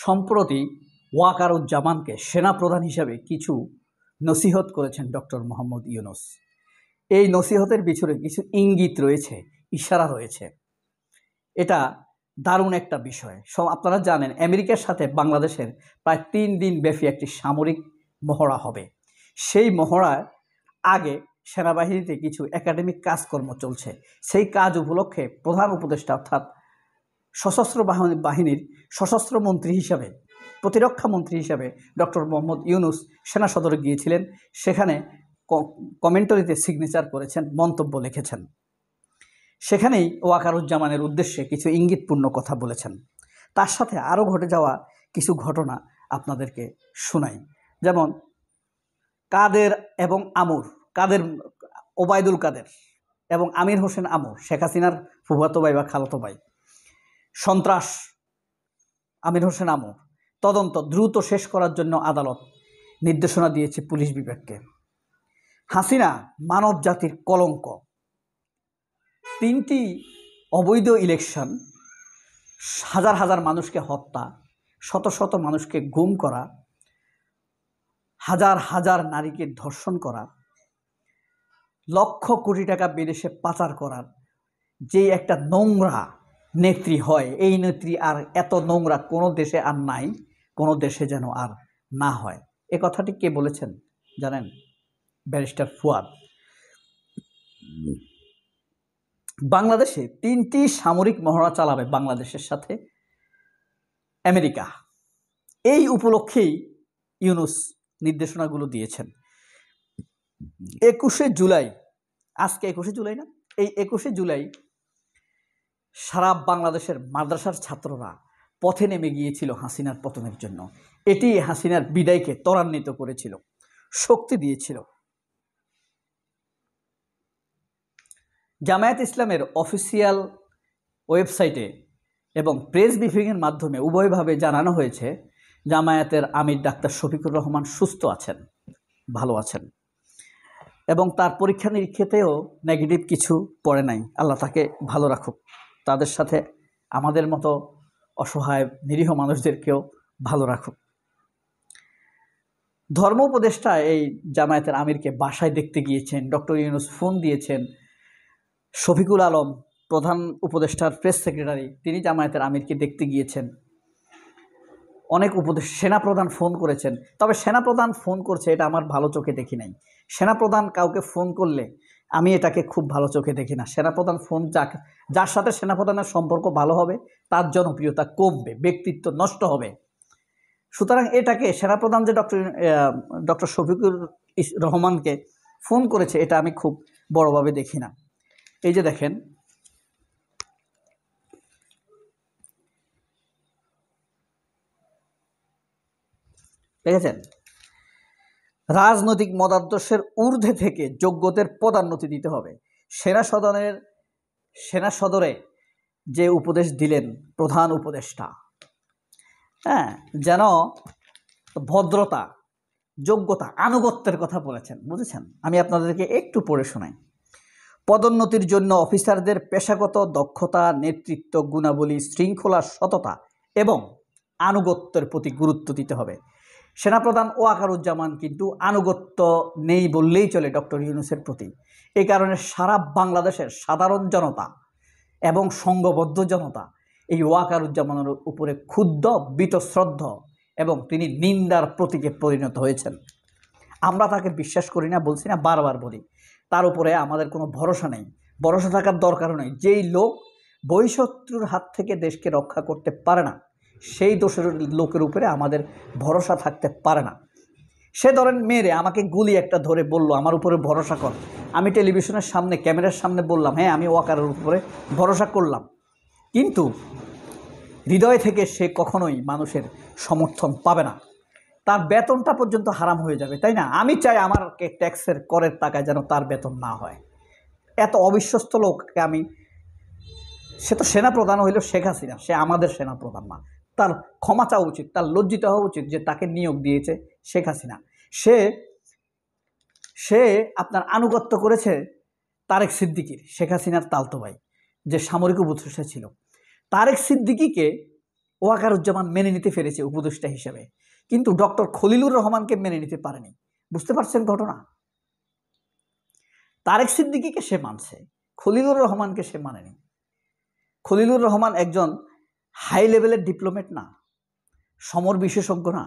সম্প্রতি ওয়াকারুজ্জামানকে সেনাপ্রধান হিসাবে কিছু নসিহত করেছেন ডক্টর মোহাম্মদ ইউনূস। এই নসিহতের পিছনে কিছু ইঙ্গিত রয়েছে, ইশারা রয়েছে। এটা দারুণ একটা বিষয়। আপনারা জানেন আমেরিকার সাথে বাংলাদেশের প্রায় 3 দিন ব্যাপী একটি সামরিক মহড়া হবে। সেই মহড়ার আগে সেনাবাহিনীতে কিছু একাডেমিক কাজকর্ম চলছে। সেই কাজ উপলক্ষে প্রধান উপদেষ্টা অর্থাৎ সশস্ত্র বাহিনীর সশস্ত্র মন্ত্রী হিসাবে, প্রতিরক্ষা মন্ত্রী হিসাবে ডক্টর মোহাম্মদ ইউনূস সেনা সদরে গিয়েছিলেন। সেখানে কমেন্টারিতে সিগনেচার করেছেন, মন্তব্য লিখেছেন। সেখানেই ওয়াকারুজ্জামানের উদ্দেশ্যে কিছু ইঙ্গিতপূর্ণ কথা বলেছেন। তার সাথে আরও ঘটে যাওয়া কিছু ঘটনা আপনাদেরকে শোনাই। যেমন কাদের এবং আমর, ওবায়দুল কাদের এবং আমির হোসেন আমর, শেখ হাসিনার ফুফাতো ভাই বা খালাতো ভাই, সন্ত্রাস আমির হোসেন আমর তদন্ত দ্রুত শেষ করার জন্য আদালত নির্দেশনা দিয়েছে পুলিশ বিভাগকে। হাসিনা মানব জাতির কলঙ্ক। 3টি অবৈধ ইলেকশন, হাজার হাজার মানুষকে হত্যা, শত শত মানুষকে গুম করা, হাজার হাজার নারীকে ধর্ষণ করা, লক্ষ কোটি টাকা বিদেশে পাচার করার যে একটা নোংরা নেত্রী হয়, এই নেত্রী আর এত নোংরা কোনো দেশে আর নাই, কোনো দেশে যেন আর না হয়। এ কথাটি কে বলেছেন জানেন? ব্যারিস্টার ফুয়াদ। বাংলাদেশে 3টি সামরিক মহড়া চালাবে বাংলাদেশের সাথে আমেরিকা। এই উপলক্ষেই ইউনূস নির্দেশনাগুলো দিয়েছেন। 21শে জুলাই, আজকে 21শে জুলাই না, এই 21শে জুলাই সারা বাংলাদেশের মাদ্রাসার ছাত্ররা পথে নেমে গিয়েছিল হাসিনার পতনের জন্য। এটি হাসিনার বিদায়কে ত্বরান্বিত করেছিল, শক্তি দিয়েছিল। জামায়াত ইসলামের অফিসিয়াল ওয়েবসাইটে এবং প্রেস ব্রিফিংয়ের মাধ্যমে উভয়ভাবে জানানো হয়েছে জামায়াতের আমির ডাক্তার শফিকুর রহমান সুস্থ আছেন, ভালো আছেন, এবং তার পরীক্ষা নিরীক্ষাতেও নেগেটিভ কিছু পড়ে নাই। আল্লাহ তাকে ভালো রাখুক, তাদের সাথে আমাদের মতো অসহায় নিরীহ মানুষদেরকেও ভালো রাখুক। ধর্ম উপদেষ্টা এই জামায়াতের আমিরকে বাসায় দেখতে গিয়েছেন, ডক্টর ইউনূস ফোন দিয়েছেন। শফিকুল আলম প্রধান উপদেষ্টার প্রেস সেক্রেটারি, তিনি জামায়াতের আমিরকে দেখতে গিয়েছেন। অনেক সেনাপ্রধান ফোন করেছেন। তবে সেনাপ্রধান ফোন করছে এটা আমার ভালো চোখে দেখি নাই। সেনাপ্রধান কাউকে ফোন করলে আমি এটাকে খুব ভালো চোখে দেখি না। সেনাপ্রধান ফোন যার সাথে সেনাপ্রধানের সম্পর্ক ভালো হবে তার জনপ্রিয়তা কমবে, ব্যক্তিত্ব নষ্ট হবে। সুতরাং এটাকে সেনাপ্রধান যে ডক্টর শফিকুর রহমানকে ফোন করেছে এটা আমি খুব বড়ভাবে দেখি না। এই যে দেখেন, দেখেছেন, রাজনৈতিক মতাদর্শের ঊর্ধ্বে থেকে যোগ্যদের পদোন্নতি দিতে হবে। সেনা সদরে যে উপদেশ দিলেন প্রধান উপদেষ্টা, যেন ভদ্রতা, যোগ্যতা, আনুগত্যের কথা বলেছেন, বুঝেছেন? আমি আপনাদেরকে একটু পড়ে শোনাই। পদোন্নতির জন্য অফিসারদের পেশাগত দক্ষতা, নেতৃত্ব গুণাবলী, শৃঙ্খলা, সততা এবং আনুগত্যের প্রতি গুরুত্ব দিতে হবে। সেনাপ্রধান ওয়াকারুজ্জামান কিন্তু আনুগত্য নেই বললেই চলে ডক্টর ইউনূসের প্রতি। এই কারণে সারা বাংলাদেশের সাধারণ জনতা এবং সংঘবদ্ধ জনতা এই ওয়াকারুজ্জামানের উপরে ক্ষুব্ধ, বীতশ্রদ্ধ এবং তিনি নিন্দার প্রতীকে পরিণত হয়েছেন। আমরা তাকে বিশ্বাস করি না, বলছি না, বারবার বলি। তার উপরে আমাদের কোনো ভরসা নেই, ভরসা থাকার দরকারও নেই। যেই লোক বহিঃশত্রুর হাত থেকে দেশকে রক্ষা করতে পারে না, সেই দোষের লোকের উপরে আমাদের ভরসা থাকতে পারে না। সে ধরেন মেরে আমাকে গুলি একটা ধরে বলল আমার উপরে ভরসা কর, আমি টেলিভিশনের সামনে ক্যামেরার সামনে বললাম হ্যাঁ আমি ওয়াকারের উপরে ভরসা করলাম, কিন্তু হৃদয় থেকে সে কখনোই মানুষের সমর্থন পাবে না। তার বেতনটা পর্যন্ত হারাম হয়ে যাবে, তাই না? আমি চাই আমার ট্যাক্সের করের টাকায় যেন তার বেতন না হয়। এত অবিশ্বস্ত লোককে সে তো সেনাপ্রধান হইল শেখ হাসিনা, সে আমাদের সেনাপ্রধান না। তার ক্ষমা চাওয়া উচিত, তার লজ্জিত হওয়া উচিত যে তাকে নিয়োগ দিয়েছে শেখ হাসিনা। সে আপনার আনুগত্য করেছে তারেক সিদ্দিকীর, শেখ হাসিনার তালতো ভাই, যে সামরিক উপদেষ্টা ছিল। তারেক সিদ্দিকীকে ওয়াকারুজ্জামান মেনে নিতে পেরেছে উপদেষ্টা হিসেবে, কিন্তু ডক্টর খলিলুর রহমানকে মেনে নিতে পারেনি। বুঝতে পারছেন ঘটনা? তারেক সিদ্দিকীকে সে মানছে, খলিলুর রহমানকে সে মানেনি। খলিলুর রহমান একজন হাই লেভেলের ডিপ্লোম্যাট না, সমর বিশেষজ্ঞ না।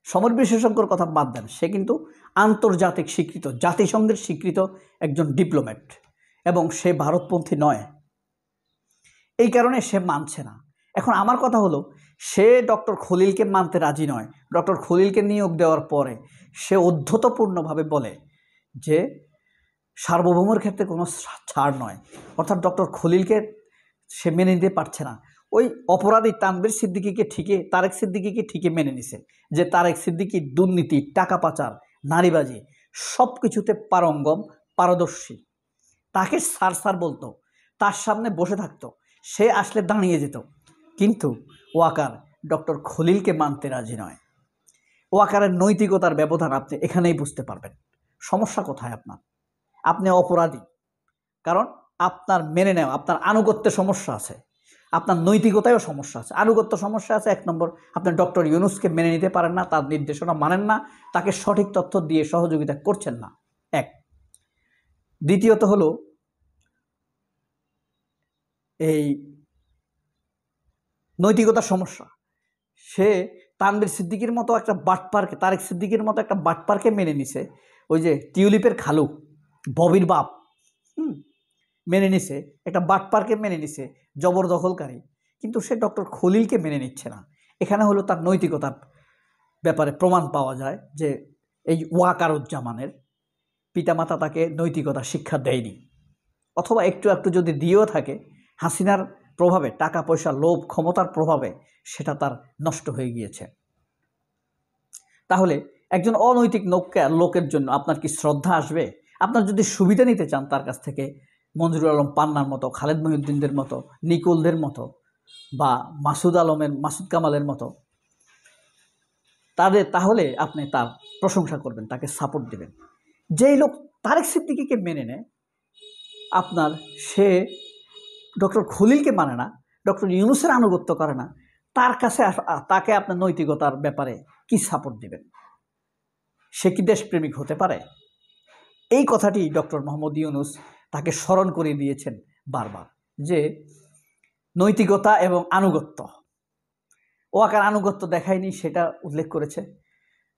সমর বিশেষজ্ঞর কথা বাদ দেন, সে কিন্তু আন্তর্জাতিক স্বীকৃত, জাতিসংঘের স্বীকৃত একজন ডিপ্লোম্যাট, এবং সে ভারতপন্থী নয়। এই কারণে সে মানছে না। এখন আমার কথা হলো, সে ডক্টর খলিলকে মানতে রাজি নয়। ডক্টর খলিলকে নিয়োগ দেওয়ার পরে সে উদ্ধতপূর্ণভাবে বলে যে সার্বভৌমের ক্ষেত্রে কোনো ছাড় নয়, অর্থাৎ ডক্টর খলিলকে সে মেনে নিতে পারছে না। ওই অপরাধী তানভীর সিদ্দিকীকে তারেক সিদ্দিকীকে ঠিকই মেনে নিছে যে তারেক সিদ্দিকী দুর্নীতি, টাকা পাচার, নারীবাজি সব কিছুতে পারদর্শী। তাকে স্যার বলতো, তার সামনে বসে থাকতো, সে আসলে দাঁড়িয়ে যেত। কিন্তু ওয়াকার ডক্টর খলিলকে মানতে রাজি নয়। ওয়াকারের নৈতিকতার ব্যবধান আপনি এখানেই বুঝতে পারবেন। সমস্যা কোথায় আপনার? আপনি অপরাধী, কারণ আপনার মেনে নেওয়া, আপনার আনুগত্যে সমস্যা আছে, আপনার নৈতিকতায়ও সমস্যা আছে। আনুগত্য সমস্যা আছে 1 নম্বর, আপনি ডক্টর ইউনূসকে মেনে নিতে পারেন না, তার নির্দেশনা মানেন না, তাকে সঠিক তথ্য দিয়ে সহযোগিতা করছেন না। এক। দ্বিতীয়ত হলো এই নৈতিকতার সমস্যা। সে তানভীর সিদ্দিকীর মতো একটা বাটপারকে, তারেক সিদ্দিকীর মতো একটা বাটপারকে মেনে নিছে। ওই যে টিউলিপের খালু, ববির বাপ, মেনে নিছে, একটা বাটপারকে মেনে নিছে, জবরদখলকারী, কিন্তু সে ডক্টর খলিলকে মেনে নিচ্ছে না। এখানে হলো তার নৈতিকতার ব্যাপারে প্রমাণ পাওয়া যায় যে এই ওয়াকারুজ্জামানের পিতামাতা তাকে নৈতিকতা শিক্ষা দেয়নি, অথবা একটু একটু যদি দিয়েও থাকে, হাসিনার প্রভাবে, টাকা পয়সা, লোভ, ক্ষমতার প্রভাবে সেটা তার নষ্ট হয়ে গিয়েছে। তাহলে একজন অনৈতিক লোকের জন্য আপনার কি শ্রদ্ধা আসবে? আপনার যদি সুবিধা নিতে চান তার কাছ থেকে, মঞ্জুরুল আলম পান্নার মতো, খালেদ মহিউদ্দিনদের মতো, নিকোলদের মতো, বা মাসুদ কামালের মতো, তাহলে আপনি তার প্রশংসা করবেন, তাকে সাপোর্ট দেবেন। যেই লোক তারেক সিদ্দিকীকে মেনে নেয় আপনার, সে ডক্টর খলিলকে মানে না, ডক্টর ইউনূসের আনুগত্য করে না, তার কাছে তাকে আপনার নৈতিকতার ব্যাপারে কি সাপোর্ট দিবেন? সে কি দেশপ্রেমিক হতে পারে? এই কথাটি ডক্টর মোহাম্মদ ইউনূস তাকে স্মরণ করিয়ে দিয়েছেন বারবার, যে নৈতিকতা এবং আনুগত্য। ওয়াকার আনুগত্য দেখায়নি সেটা উল্লেখ করেছে,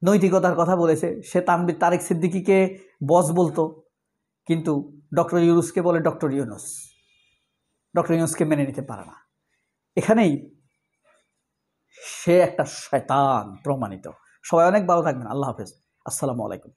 নৈতিকতার কথা বলেছে। সে তারেক সিদ্দিকীকে বস বলতো, কিন্তু ডক্টর ইউনূসকে বলে ডক্টর ইউনূস, ডক্টর ইউনূসকে মেনে নিতে পারে না। এখানেই সে একটা শয়তান প্রমাণিত। সবাই অনেক ভালো থাকবেন। আল্লাহ হাফেজ। আসসালামু আলাইকুম।